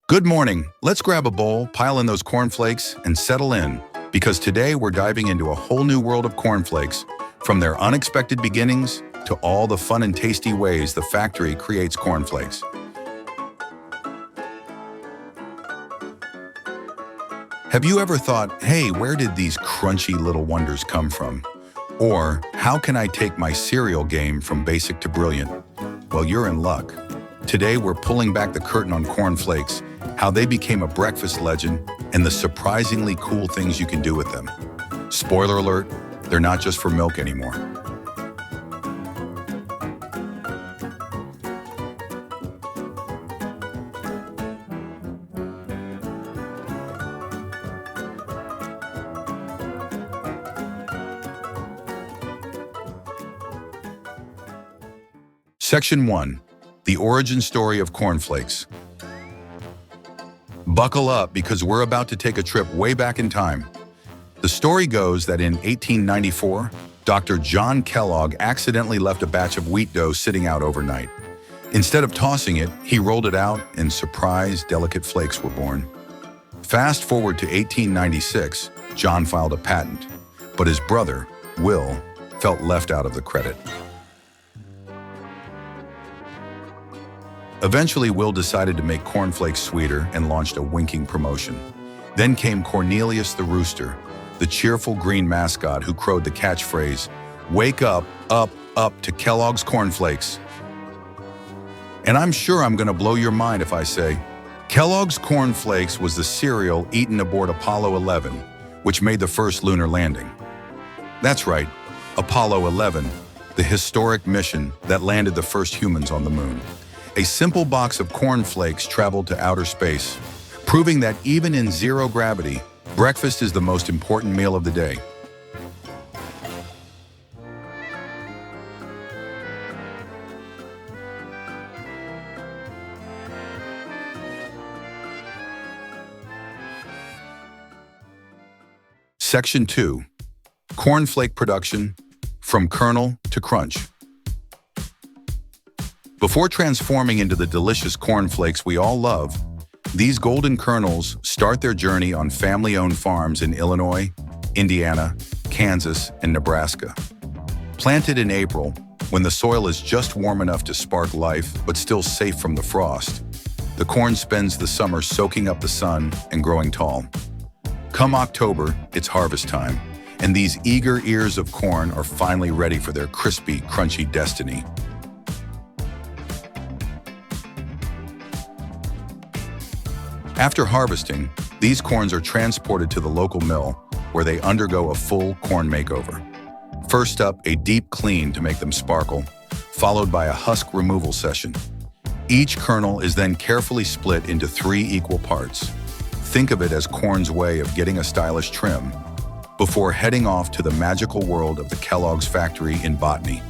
Good morning. Let's grab a bowl, pile in those cornflakes, and settle in, because today we're diving into a whole new world of cornflakes, from their unexpected beginnings to all the fun and tasty ways the factory creates cornflakes. Have you ever thought, hey, where did these crunchy little wonders come from? Or, how can I take my cereal game from basic to brilliant? Well, you're in luck. Today we're pulling back the curtain on cornflakes, how they became a breakfast legend, and the surprisingly cool things you can do with them. Spoiler alert, they're not just for milk anymore. Section 1. The origin story of cornflakes. Buckle up, because we're about to take a trip way back in time. The story goes that in 1894, Dr. John Kellogg accidentally left a batch of wheat dough sitting out overnight. Instead of tossing it, he rolled it out, and surprise, delicate flakes were born. Fast forward to 1896, John filed a patent, but his brother, Will, felt left out of the credit. Eventually, Will decided to make cornflakes sweeter and launched a winking promotion. Then came Cornelius the Rooster, the cheerful green mascot who crowed the catchphrase, "Wake up, up, up to Kellogg's cornflakes." And I'm sure I'm going to blow your mind if I say, Kellogg's cornflakes was the cereal eaten aboard Apollo 11, which made the first lunar landing. That's right, Apollo 11, the historic mission that landed the first humans on the moon. A simple box of cornflakes traveled to outer space, proving that even in zero gravity, breakfast is the most important meal of the day. Section 2. Cornflake production, from kernel to crunch. Before transforming into the delicious cornflakes we all love, these golden kernels start their journey on family-owned farms in Illinois, Indiana, Kansas, and Nebraska. Planted in April, when the soil is just warm enough to spark life but still safe from the frost, the corn spends the summer soaking up the sun and growing tall. Come October, it's harvest time, and these eager ears of corn are finally ready for their crispy, crunchy destiny. After harvesting, these corns are transported to the local mill, where they undergo a full corn makeover. First up, a deep clean to make them sparkle, followed by a husk removal session. Each kernel is then carefully split into 3 equal parts. Think of it as corn's way of getting a stylish trim, before heading off to the magical world of the Kellogg's factory in Botany.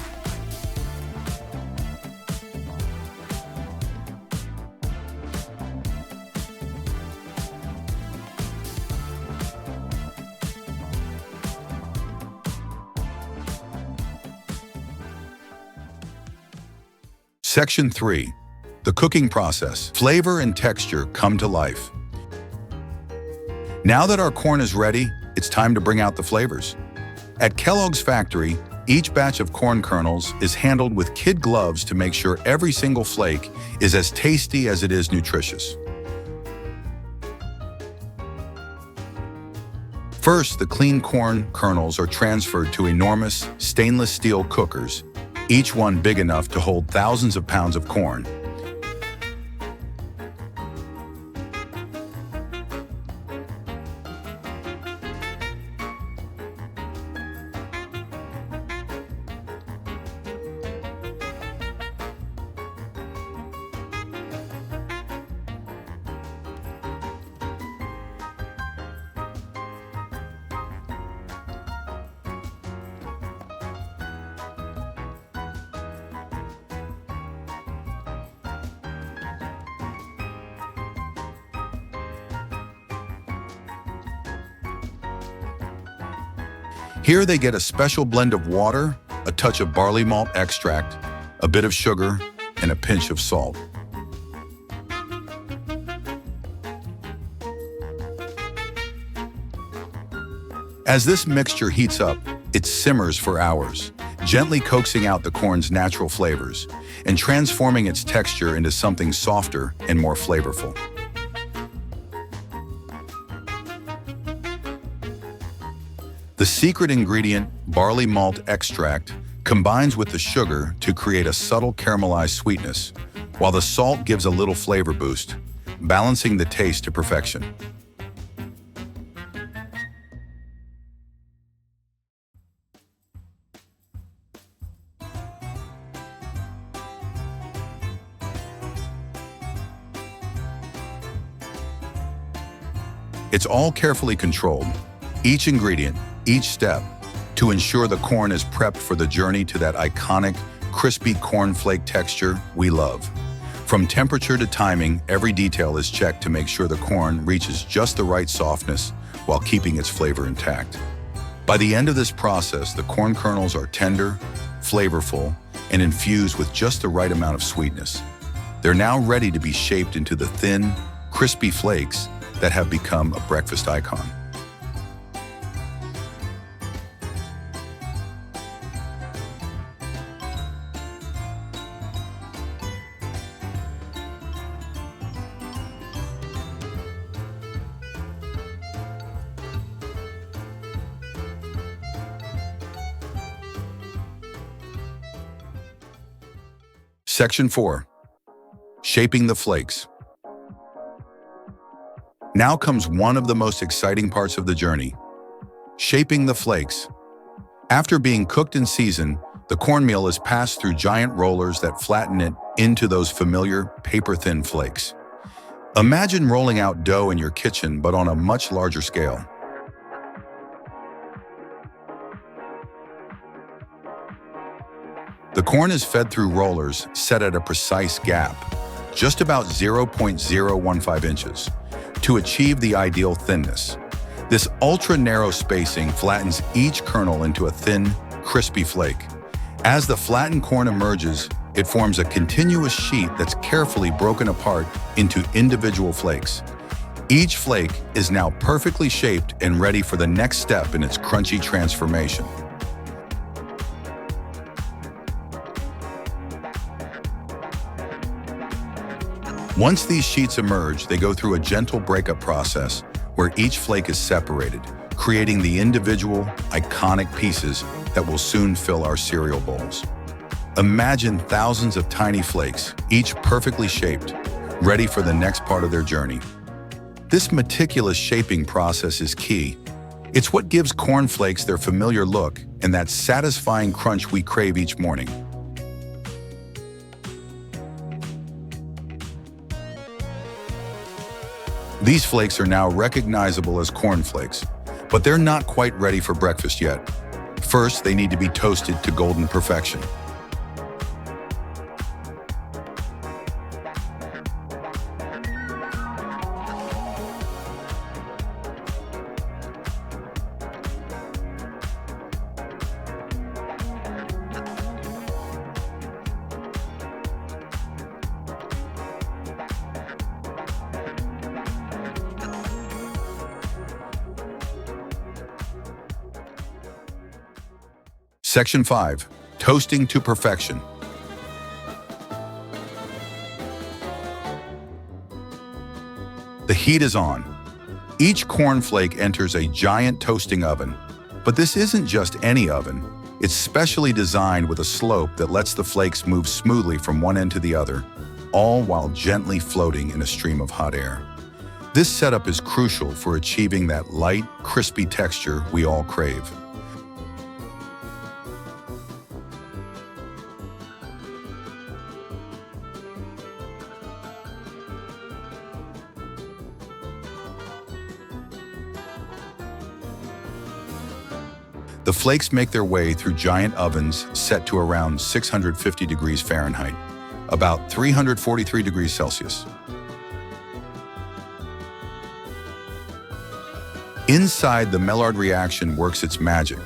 Section 3. The cooking process. Flavor and texture come to life. Now that our corn is ready, it's time to bring out the flavors. At Kellogg's factory, each batch of corn kernels is handled with kid gloves to make sure every single flake is as tasty as it is nutritious. First, the clean corn kernels are transferred to enormous stainless steel cookers, each one big enough to hold thousands of pounds of corn. Here they get a special blend of water, a touch of barley malt extract, a bit of sugar, and a pinch of salt. As this mixture heats up, it simmers for hours, gently coaxing out the corn's natural flavors and transforming its texture into something softer and more flavorful. The secret ingredient, barley malt extract, combines with the sugar to create a subtle caramelized sweetness, while the salt gives a little flavor boost, balancing the taste to perfection. It's all carefully controlled, each ingredient, each step, to ensure the corn is prepped for the journey to that iconic, crispy cornflake texture we love. From temperature to timing, every detail is checked to make sure the corn reaches just the right softness while keeping its flavor intact. By the end of this process, the corn kernels are tender, flavorful, and infused with just the right amount of sweetness. They're now ready to be shaped into the thin, crispy flakes that have become a breakfast icon. Section 4. Shaping the flakes. Now comes one of the most exciting parts of the journey: shaping the flakes. After being cooked and seasoned, the cornmeal is passed through giant rollers that flatten it into those familiar paper-thin flakes. Imagine rolling out dough in your kitchen, but on a much larger scale. The corn is fed through rollers set at a precise gap, just about 0.015 inches, to achieve the ideal thinness. This ultra-narrow spacing flattens each kernel into a thin, crispy flake. As the flattened corn emerges, it forms a continuous sheet that's carefully broken apart into individual flakes. Each flake is now perfectly shaped and ready for the next step in its crunchy transformation. Once these sheets emerge, they go through a gentle breakup process where each flake is separated, creating the individual, iconic pieces that will soon fill our cereal bowls. Imagine thousands of tiny flakes, each perfectly shaped, ready for the next part of their journey. This meticulous shaping process is key. It's what gives cornflakes their familiar look and that satisfying crunch we crave each morning. These flakes are now recognizable as cornflakes, but they're not quite ready for breakfast yet. First, they need to be toasted to golden perfection. Section 5. Toasting to perfection. The heat is on. Each cornflake enters a giant toasting oven, but this isn't just any oven. It's specially designed with a slope that lets the flakes move smoothly from one end to the other, all while gently floating in a stream of hot air. This setup is crucial for achieving that light, crispy texture we all crave. The flakes make their way through giant ovens set to around 650 degrees Fahrenheit, about 343 degrees Celsius. Inside, the Maillard reaction works its magic,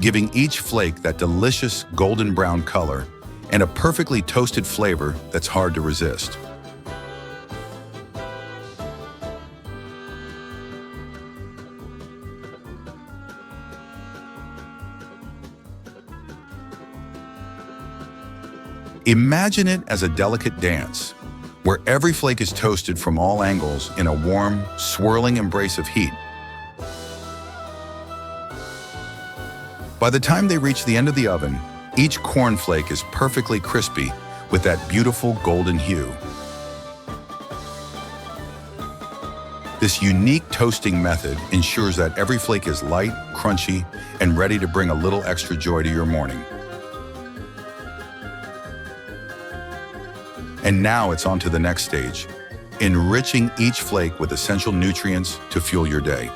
giving each flake that delicious golden brown color and a perfectly toasted flavor that's hard to resist. Imagine it as a delicate dance, where every flake is toasted from all angles in a warm, swirling embrace of heat. By the time they reach the end of the oven, each cornflake is perfectly crispy with that beautiful golden hue. This unique toasting method ensures that every flake is light, crunchy, and ready to bring a little extra joy to your morning. And now it's on to the next stage, enriching each flake with essential nutrients to fuel your day.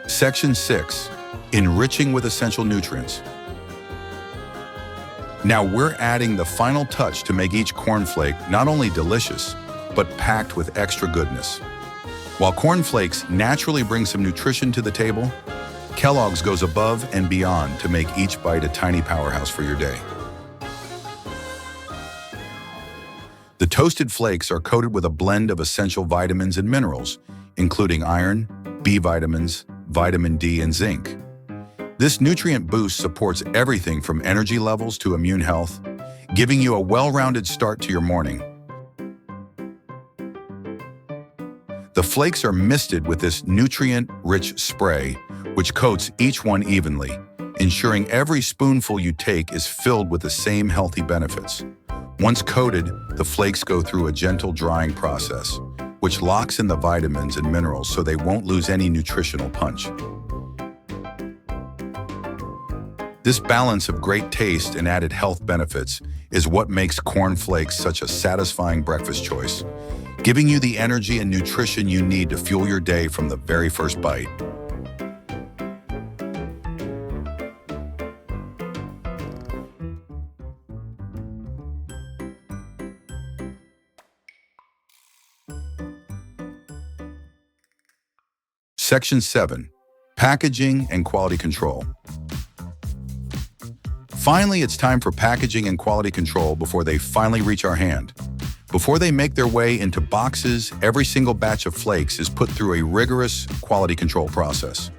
Section 6. Enriching with essential nutrients. Now we're adding the final touch to make each cornflake not only delicious, but packed with extra goodness. While cornflakes naturally bring some nutrition to the table, Kellogg's goes above and beyond to make each bite a tiny powerhouse for your day. The toasted flakes are coated with a blend of essential vitamins and minerals, including iron, B vitamins, vitamin D, and zinc. This nutrient boost supports everything from energy levels to immune health, giving you a well-rounded start to your morning. The flakes are misted with this nutrient-rich spray, which coats each one evenly, ensuring every spoonful you take is filled with the same healthy benefits. Once coated, the flakes go through a gentle drying process, which locks in the vitamins and minerals so they won't lose any nutritional punch. This balance of great taste and added health benefits is what makes cornflakes such a satisfying breakfast choice, giving you the energy and nutrition you need to fuel your day from the very first bite. Section 7. Packaging and quality control. Finally, it's time for packaging and quality control before they finally reach our hand. Before they make their way into boxes, every single batch of flakes is put through a rigorous quality control process.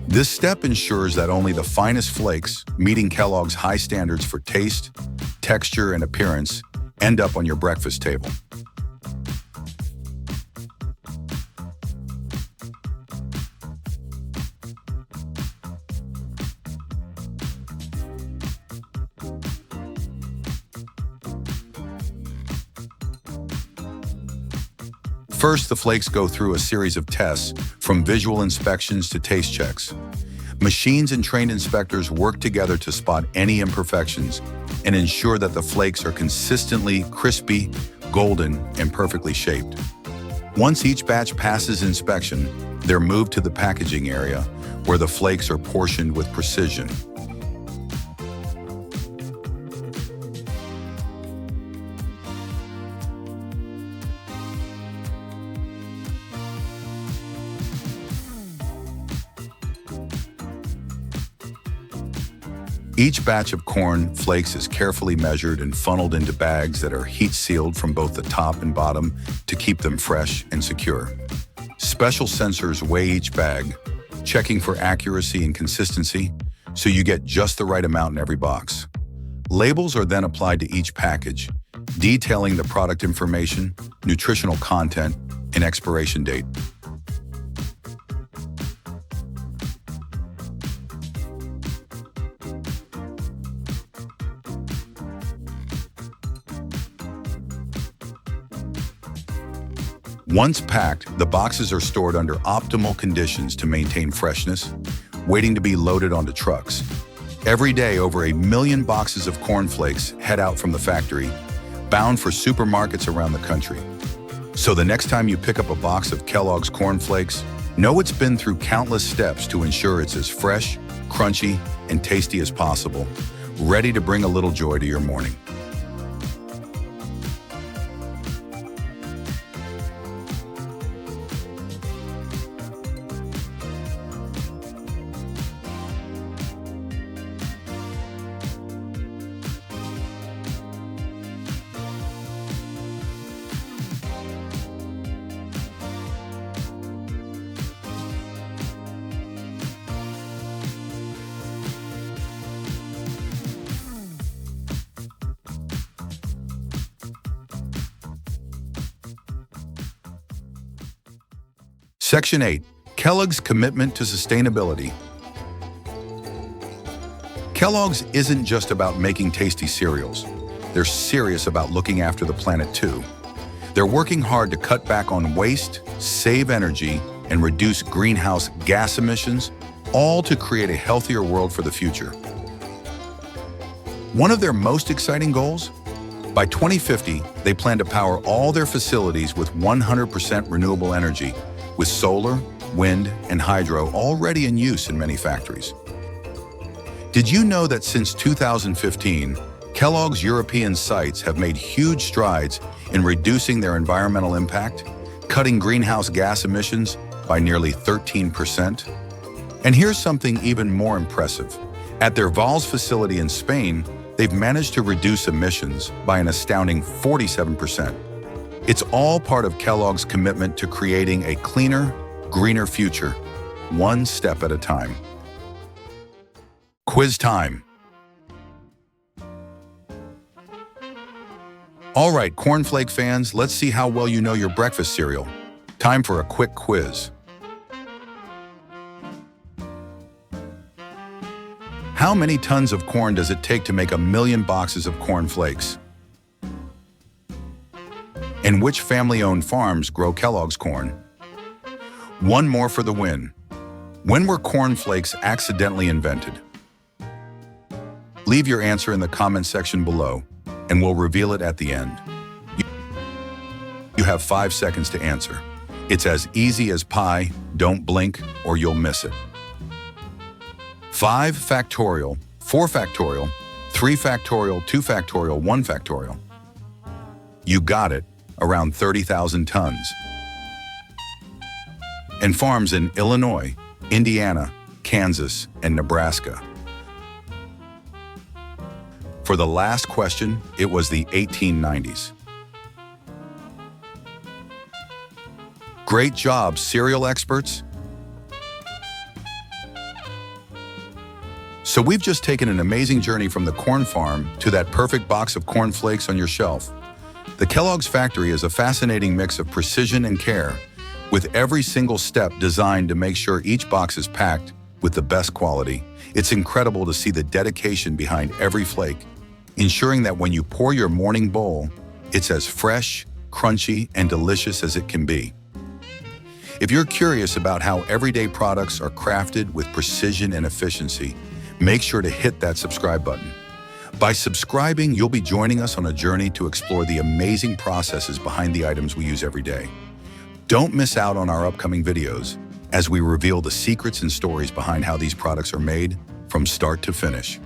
This step ensures that only the finest flakes, meeting Kellogg's high standards for taste, texture, and appearance, end up on your breakfast table. First, the flakes go through a series of tests, from visual inspections to taste checks. Machines and trained inspectors work together to spot any imperfections and ensure that the flakes are consistently crispy, golden, and perfectly shaped. Once each batch passes inspection, they're moved to the packaging area, where the flakes are portioned with precision. Each batch of corn flakes is carefully measured and funneled into bags that are heat-sealed from both the top and bottom to keep them fresh and secure. Special sensors weigh each bag, checking for accuracy and consistency, so you get just the right amount in every box. Labels are then applied to each package, detailing the product information, nutritional content, and expiration date. Once packed, the boxes are stored under optimal conditions to maintain freshness, waiting to be loaded onto trucks. Every day, over 1 million boxes of cornflakes head out from the factory, bound for supermarkets around the country. So the next time you pick up a box of Kellogg's cornflakes, know it's been through countless steps to ensure it's as fresh, crunchy, and tasty as possible, ready to bring a little joy to your morning. Section 8. Kellogg's commitment to sustainability. Kellogg's isn't just about making tasty cereals. They're serious about looking after the planet too. They're working hard to cut back on waste, save energy, and reduce greenhouse gas emissions, all to create a healthier world for the future. One of their most exciting goals? By 2050, they plan to power all their facilities with 100% renewable energy, with solar, wind, and hydro already in use in many factories. Did you know that since 2015, Kellogg's European sites have made huge strides in reducing their environmental impact, cutting greenhouse gas emissions by nearly 13%? And here's something even more impressive. At their Valls facility in Spain, they've managed to reduce emissions by an astounding 47%. It's all part of Kellogg's commitment to creating a cleaner, greener future, one step at a time. Quiz time. All right, cornflake fans, let's see how well you know your breakfast cereal. Time for a quick quiz. How many tons of corn does it take to make 1 million boxes of corn flakes? And which family-owned farms grow Kellogg's corn? One more for the win. When were corn flakes accidentally invented? Leave your answer in the comment section below, and we'll reveal it at the end. You have 5 seconds to answer. It's as easy as pie, don't blink, or you'll miss it. 5 factorial, 4 factorial, 3 factorial, 2 factorial, 1 factorial. You got it, around 30,000 tons. And farms in Illinois, Indiana, Kansas, and Nebraska. For the last question, it was the 1890s. Great job, cereal experts! So we've just taken an amazing journey from the corn farm to that perfect box of corn flakes on your shelf. The Kellogg's factory is a fascinating mix of precision and care, with every single step designed to make sure each box is packed with the best quality. It's incredible to see the dedication behind every flake, ensuring that when you pour your morning bowl, it's as fresh, crunchy, and delicious as it can be. If you're curious about how everyday products are crafted with precision and efficiency, make sure to hit that subscribe button. By subscribing, you'll be joining us on a journey to explore the amazing processes behind the items we use every day. Don't miss out on our upcoming videos as we reveal the secrets and stories behind how these products are made from start to finish.